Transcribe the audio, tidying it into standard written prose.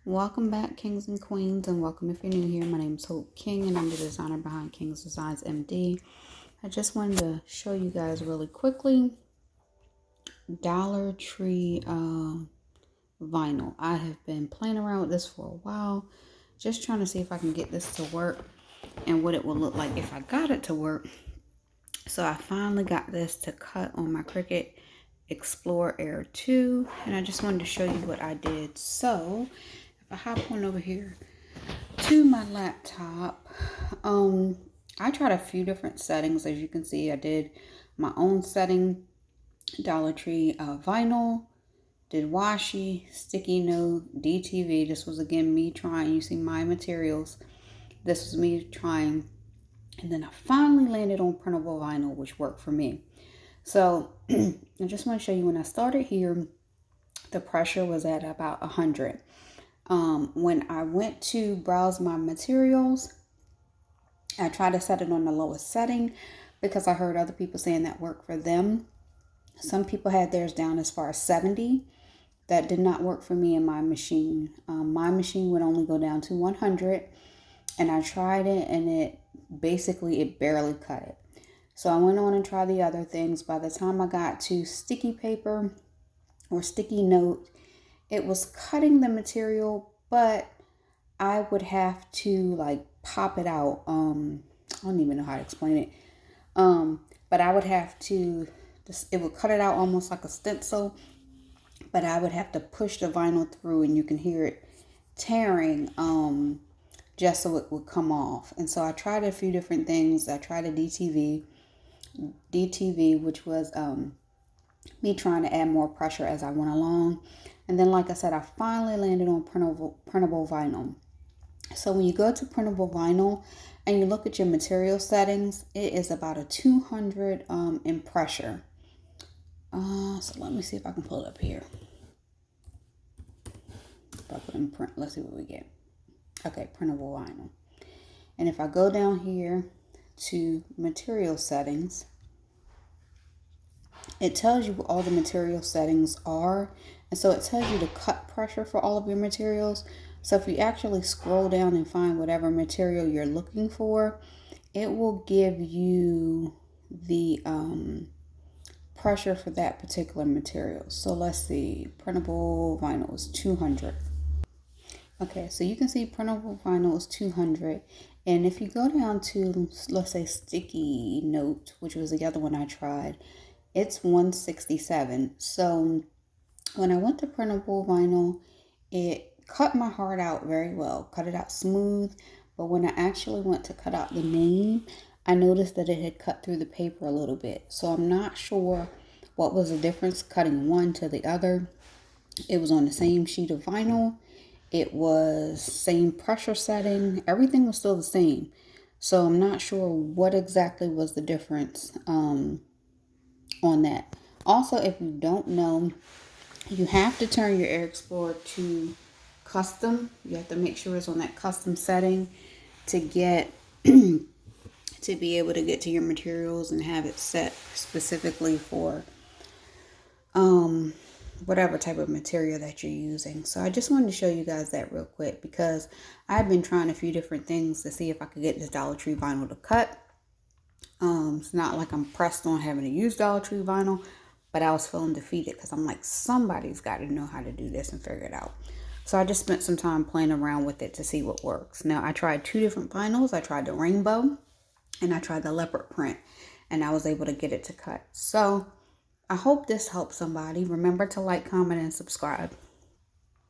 Welcome back, kings and queens, and welcome if you're new here. My name is Hope King, and I'm the designer behind King's Designs MD. I just wanted to show you guys really quickly Dollar Tree vinyl. I have been playing around with this for a while, just trying to see if I can get this to work and what it will look like if I got it to work. So I finally got this to cut on my Cricut Explore Air 2, and I just wanted to show you what I did. So if I hop on over here to my laptop, I tried a few different settings. As you can see, I did my own setting, Dollar Tree vinyl, did washi, sticky note, DTV. This was again me trying using my materials. This was me trying, and then I finally landed on printable vinyl, which worked for me. So I just want to show you, when I started here, the pressure was at about 100. When I went to browse my materials, I tried to set it on the lowest setting because I heard other people saying that worked for them. Some people had theirs down as far as 70. That did not work for me in my machine. My machine would only go down to 100, and I tried it, and it barely cut it. So I went on and tried the other things. By the time I got to sticky paper or sticky note, it was cutting the material, but I would have to like pop it out. I don't even know how to explain it. But I would have to, it would cut it out almost like a stencil, but I would have to push the vinyl through, and you can hear it tearing, just so it would come off. And so I tried a few different things. I tried a DTV, which was me trying to add more pressure as I went along. And then, like I said, I finally landed on printable vinyl. So when you go to printable vinyl and you look at your material settings, it is about a 200 in pressure. So let me see if I can pull it up here. If I put in print, let's see what we get. Okay, printable vinyl. And if I go down here to material settings, it tells you what all the material settings are. And so it tells you the cut pressure for all of your materials. So if you actually scroll down and find whatever material you're looking for, it will give you the pressure for that particular material. So let's see, printable vinyl is 200. Okay, so you can see printable vinyl is 200. And if you go down to, let's say, sticky note, which was the other one I tried, it's 167. So when I went to printable vinyl, it cut my heart out very well, cut it out smooth. But when I actually went to cut out the name, I noticed that it had cut through the paper a little bit. So I'm not sure what was the difference cutting one to the other. It was on the same sheet of vinyl. It was same pressure setting. Everything was still the same. So I'm not sure what exactly was the difference on that. Also, if you don't know, you have to turn your Air Explorer to custom. You have to make sure it's on that custom setting to get to be able to get to your materials and have it set specifically for whatever type of material that you're using. So I just wanted to show you guys that real quick because I've been trying a few different things to see if I could get this Dollar Tree vinyl to cut. It's not like I'm pressed on having to use Dollar Tree vinyl, but I was feeling defeated because I'm like, somebody's got to know how to do this and figure it out. So I just spent some time playing around with it to see what works. Now I tried two different vinyls. I tried the rainbow and I tried the leopard print, and I was able to get it to cut. So I hope this helps somebody. Remember to like, comment, and subscribe.